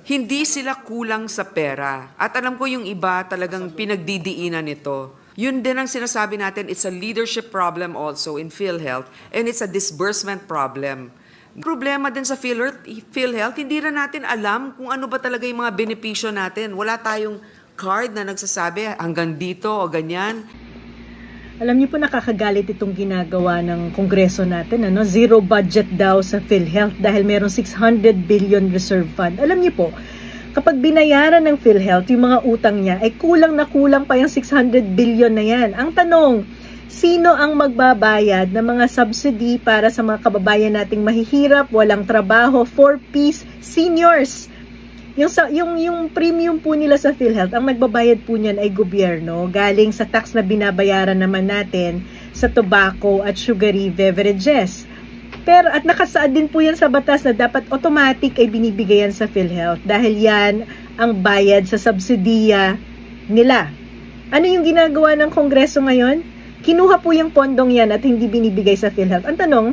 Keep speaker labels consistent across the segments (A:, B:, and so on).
A: hindi sila kulang sa pera. At alam ko yung iba talagang pinagdidiinan nito. Yun din ang sinasabi natin, it's a leadership problem also in PhilHealth and it's a disbursement problem. Problema din sa PhilHealth, hindi rin natin alam kung ano ba talaga yung mga benepisyo natin. Wala tayong card na nagsasabi hanggang dito o ganyan.
B: Alam niyo po, nakakagalit itong ginagawa ng Kongreso natin, ano? Zero budget daw sa PhilHealth dahil merong 600 billion reserve fund. Alam niyo po, kapag binayaran ng PhilHealth yung mga utang niya, ay kulang na kulang pa yung 600 billion na yan. Ang tanong, sino ang magbabayad ng mga subsidy para sa mga kababayan nating mahihirap, walang trabaho, 4Ps, seniors? Yung premium po nila sa PhilHealth, ang nagbabayad po niyan ay gobyerno, galing sa tax na binabayaran naman natin sa tobacco at sugary beverages. Pero at nakasaad din po yan sa batas na dapat automatic ay binibigay yan sa PhilHealth dahil yan ang bayad sa subsidiya nila. Ano yung ginagawa ng Kongreso ngayon? Kinuha po yung pondong yan at hindi binibigay sa PhilHealth. Ang tanong,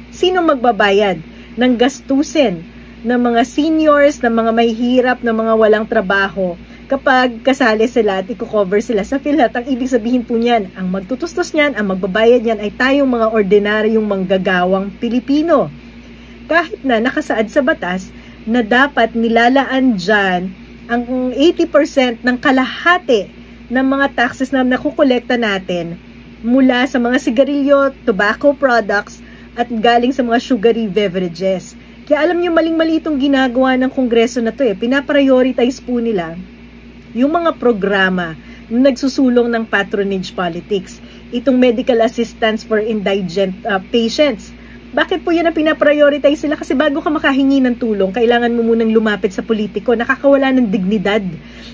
B: sino magbabayad ng gastusin ng mga seniors, ng mga mahihirap, ng mga walang trabaho kapag kasali sila at i-cover sila sa PhilHealth? Ang ibig sabihin po niyan, ang magtutustos niyan, ang magbabayad niyan ay tayong mga ordinaryong manggagawang Pilipino. Kahit na nakasaad sa batas na dapat nilalaan dyan ang 80% ng kalahati ng mga taxes na nakukolekta natin mula sa mga sigarilyo, tobacco products at galing sa mga sugary beverages. Kaya alam niyo, maling-mali itong ginagawa ng Kongreso na to eh. Pinaprioritize po nila yung mga programa na nagsusulong ng patronage politics. Itong medical assistance for indigent patients. Bakit po yan ang pinaprioritize sila? Kasi bago ka makahingi ng tulong, kailangan mo munang lumapit sa politiko. Nakakawala ng dignidad.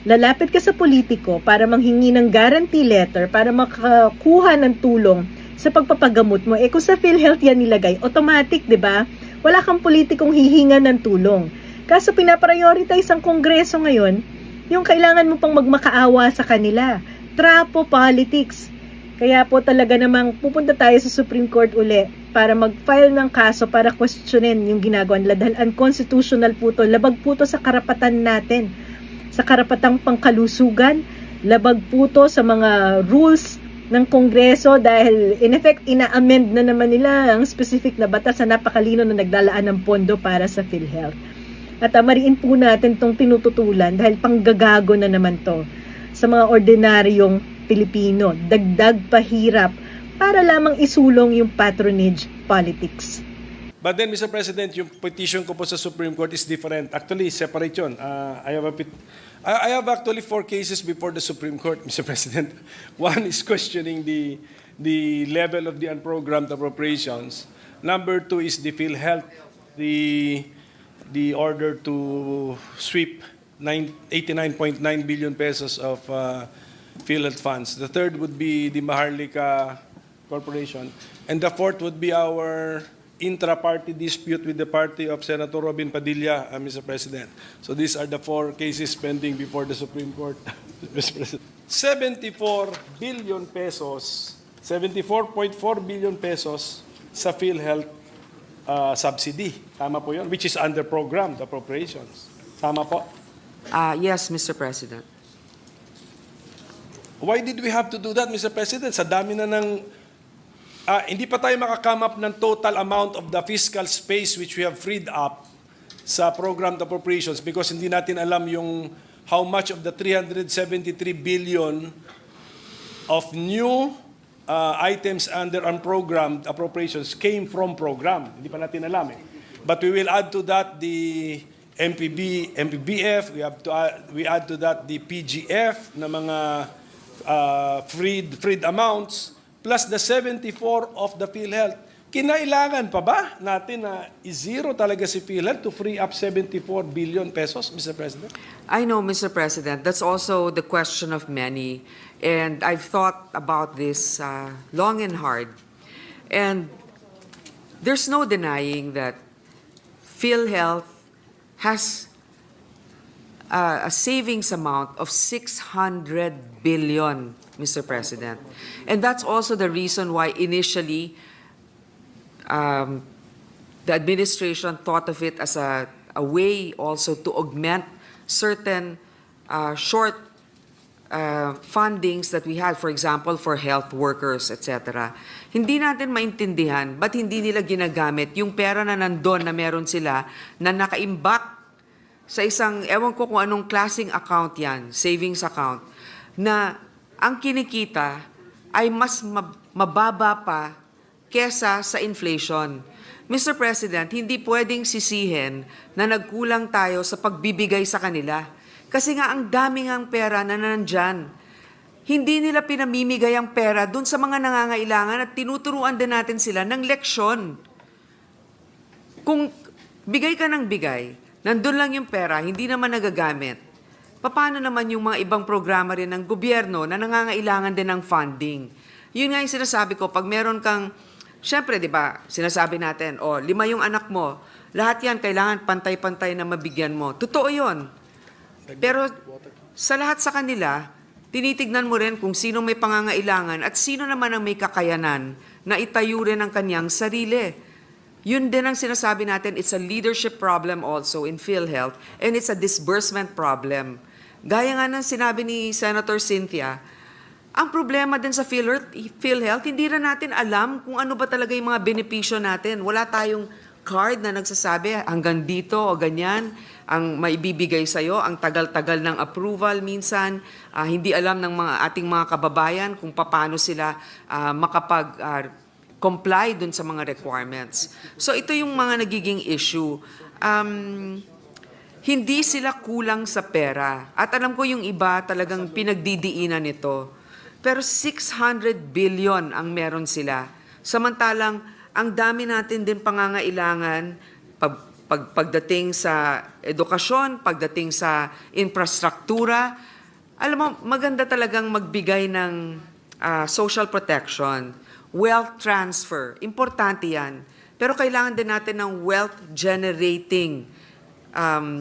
B: Lalapit ka sa politiko para manghingi ng guarantee letter, para makakuha ng tulong sa pagpapagamot mo. Eh kung sa PhilHealth yan nilagay, automatic, di ba? Wala kang politikong hihinga ng tulong. Kaso pinaprioritize ang Kongreso ngayon, yung kailangan mo pang magmakaawa sa kanila. Trapo politics. Kaya po talaga namang pupunta tayo sa Supreme Court uli para mag-file ng kaso para questionin yung ginagawa nila dahil unconstitutional po to. Labag po to sa karapatan natin. Sa karapatang pangkalusugan, labag po to sa mga rules ng Kongreso dahil in effect ina-amend na naman nila ang specific na batas na napakalino na naglalaan ng pondo para sa PhilHealth. At mariin po natin itong tinututulan dahil panggagago na naman to sa mga ordinaryong Pilipino. Dagdag pahirap para lamang isulong yung patronage politics.
C: But then, Mr. President, yung petition ko po sa Supreme Court is different. Actually, separate yun. I have actually 4 cases before the Supreme Court, Mr. President. One is questioning the level of the unprogrammed appropriations. Number 2 is the PhilHealth, the order to sweep 89.9 billion pesos of PhilHealth funds. The third would be the Maharlika Corporation. And the fourth would be our intra-party dispute with the party of Senator Robin Padilla, Mr. President. So these are the 4 cases pending before the Supreme Court, Mr. President. 74 billion pesos, 74.4 billion pesos sa PhilHealth subsidy. Tama po yun? Which is under programmed appropriations. Tama po?
A: Yes, Mr. President.
C: Why did we have to do that, Mr. President? Sa dami na ng hindi pa tayo makakame up ng total amount of the fiscal space which we have freed up sa programmed appropriations because hindi natin alam yung how much of the 373 billion of new items under unprogrammed appropriations came from program. Hindi pa natin alam eh. But we will add to that the MPBF, we add to that the PGF na mga freed amounts, plus the 74 of the PhilHealth. Kinailangan pa ba natin na i-zero talaga si PhilHealth to free up 74 billion pesos, Mr. President?
A: I know, Mr. President, that's also the question of many. And I've thought about this long and hard. And there's no denying that PhilHealth has a savings amount of 600 billion, Mr. President. And that's also the reason why initially the administration thought of it as a way also to augment certain short fundings that we had, for example, for health workers, etc. Hindi natin maintindihan ba't hindi nila ginagamit yung pera na nandun na meron sila na nakaimbak sa isang, ewan ko kung anong klaseng account yan, savings account, na ang kinikita ay mas mababa pa kesa sa inflation. Mr. President, hindi pwedeng sisihin na nagkulang tayo sa pagbibigay sa kanila. Kasi nga ang daming ang pera na nandyan. Hindi nila pinamimigay ang pera dun sa mga nangangailangan at tinuturuan din natin sila ng leksyon. Kung bigay ka ng bigay, nandun lang yung pera, hindi naman nagagamit. Paano naman yung mga ibang programa rin ng gobyerno na nangangailangan din ng funding? Yun nga yung sinasabi ko, pag meron kang, syempre, di ba, sinasabi natin, 5 yung anak mo, lahat yan kailangan pantay-pantay na mabigyan mo. Totoo yun. Pero sa lahat sa kanila, tinitignan mo rin kung sino may pangangailangan at sino naman ang may kakayanan na itayo rin ang kanyang sarili. Yun din ang sinasabi natin, it's a leadership problem also in PhilHealth and it's a disbursement problem. Gaya nga ng sinabi ni Senator Cynthia, ang problema din sa PhilHealth, hindi rin natin alam kung ano ba talaga yung mga benepisyo natin. Wala tayong card na nagsasabi hanggang dito o ganyan ang maibibigay sa'yo, ang tagal-tagal ng approval minsan, hindi alam ng ating mga kababayan kung paano sila makapag-comply dun sa mga requirements. So ito yung mga nagiging issue. Hindi sila kulang sa pera. At alam ko yung iba talagang pinagdidiinan nito. Pero 600 billion ang meron sila. Samantalang, ang dami natin din pangangailangan pagdating sa edukasyon, pagdating sa infrastruktura. Alam mo, maganda talagang magbigay ng social protection, wealth transfer. Importante yan. Pero kailangan din natin ng wealth-generating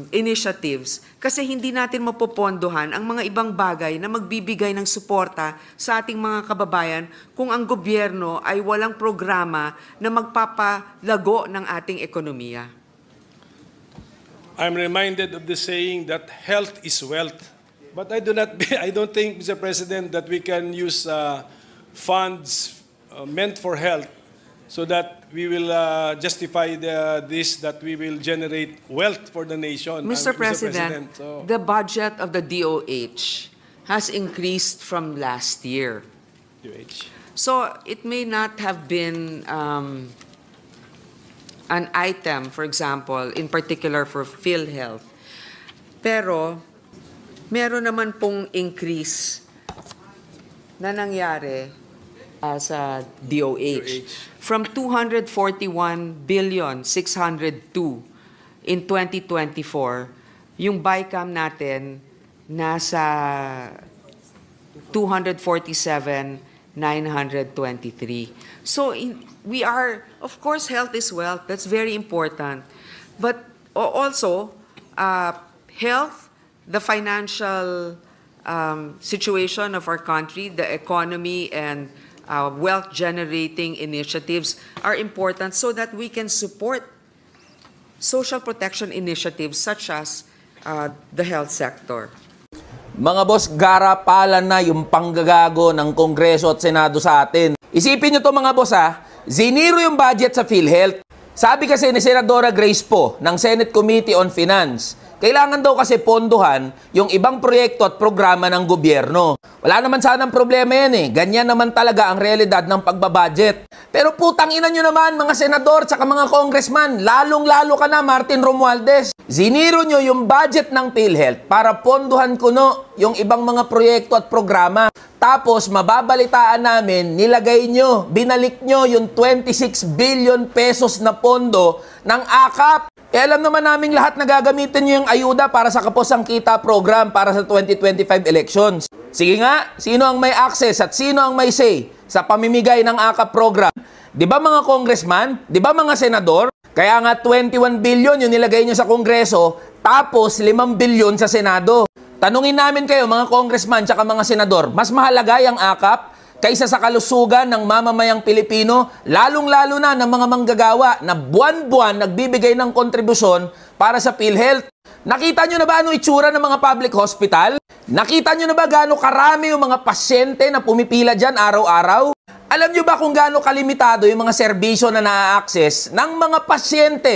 A: initiatives kasi hindi natin mapopondohan ang mga ibang bagay na magbibigay ng suporta sa ating mga kababayan kung ang gobyerno ay walang programa na magpapalago ng ating ekonomiya.
C: I'm reminded of the saying that health is wealth. But I don't think, Mr. President, that we can use funds meant for health so that we will justify that we will generate wealth for the nation.
A: Mr. President, the budget of the DOH has increased from last year. So it may not have been an item, for example, in particular for PhilHealth. Pero meron naman pong increase na nangyari sa DOH. From 241 billion 602 in 2024, yung BICAM natin nasa 247 923. So we are, of course, health is wealth. That's very important. But also, health, the financial situation of our country, the economy, and wealth-generating initiatives are important so that we can support social protection initiatives such as the health sector.
D: Mga boss, garapalan na yung panggagago ng Kongreso at Senado sa atin. Isipin nyo to mga boss ziniro yung budget sa PhilHealth. Sabi kasi ni Senadora Grace Poe ng Senate Committee on Finance, kailangan daw kasi pondohan yung ibang proyekto at programa ng gobyerno. Wala naman sanang problema yan Ganyan naman talaga ang realidad ng pagbabudget. Pero putang ina nyo naman mga senador at mga congressman, lalong-lalo ka na Martin Romualdez. Ziniro nyo yung budget ng PhilHealth para pondohan kuno yung ibang mga proyekto at programa. Tapos mababalitaan namin, nilagay nyo, binalik nyo yung 26 billion pesos na pondo ng AKAP. Alam naman naming lahat na gagamitin nyo yung ayuda para sa Kaposang Kita program para sa 2025 elections. Sige nga, sino ang may access at sino ang may say sa pamimigay ng AKAP program? Di ba mga congressman? Di ba mga senador? Kaya nga 21 billion yung nilagay nyo sa Kongreso, tapos 5 billion sa Senado. Tanungin namin kayo mga congressman tsaka mga senador, mas mahalaga yung AKAP kaysa sa kalusugan ng mamamayang Pilipino, lalong-lalo na ng mga manggagawa na buwan-buwan nagbibigay ng kontribusyon para sa PhilHealth. Nakita nyo na ba ano itsura ng mga public hospital? Nakita nyo na ba gaano karami yung mga pasyente na pumipila dyan araw-araw? Alam nyo ba kung gaano kalimitado yung mga serbisyo na na-access ng mga pasyente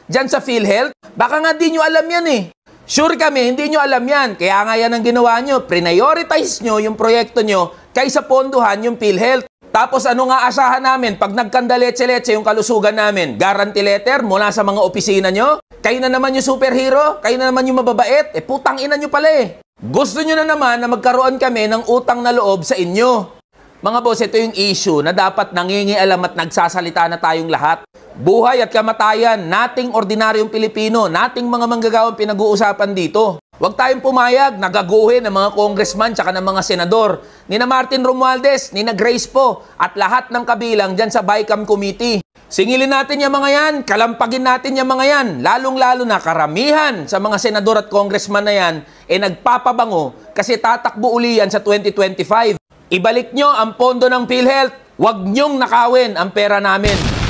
D: dyan sa PhilHealth? Baka nga di nyo alam yan eh. Sure kami, hindi nyo alam yan. Kaya nga yan ang ginawa nyo. Prioritize nyo yung proyekto nyo kaysa ponduhan yung PhilHealth. Tapos ano nga asahan namin pag nagkandaletse-letse yung kalusugan namin? Guarantee letter mula sa mga opisina nyo? Kayo na naman yung superhero? Kayo na naman yung mababait? Putang ina nyo pala eh. Gusto nyo na naman na magkaroon kami ng utang na loob sa inyo. Mga boss, ito yung issue na dapat nangingialam at nagsasalita na tayong lahat. Buhay at kamatayan, nating ordinaryong Pilipino, nating mga manggagawang pinag-uusapan dito. Huwag tayong pumayag, nagaguhin ng mga congressman tsaka ng mga senador, ni na Martin Romualdez, ni na Grace po, at lahat ng kabilang dyan sa BICAM Committee. Singilin natin yung mga yan, kalampagin natin yung mga yan, lalong-lalo na karamihan sa mga senador at congressman na yan, nagpapabango kasi tatakbo uli yan sa 2025. Ibalik nyo ang pondo ng PhilHealth, huwag nyong nakawin ang pera namin.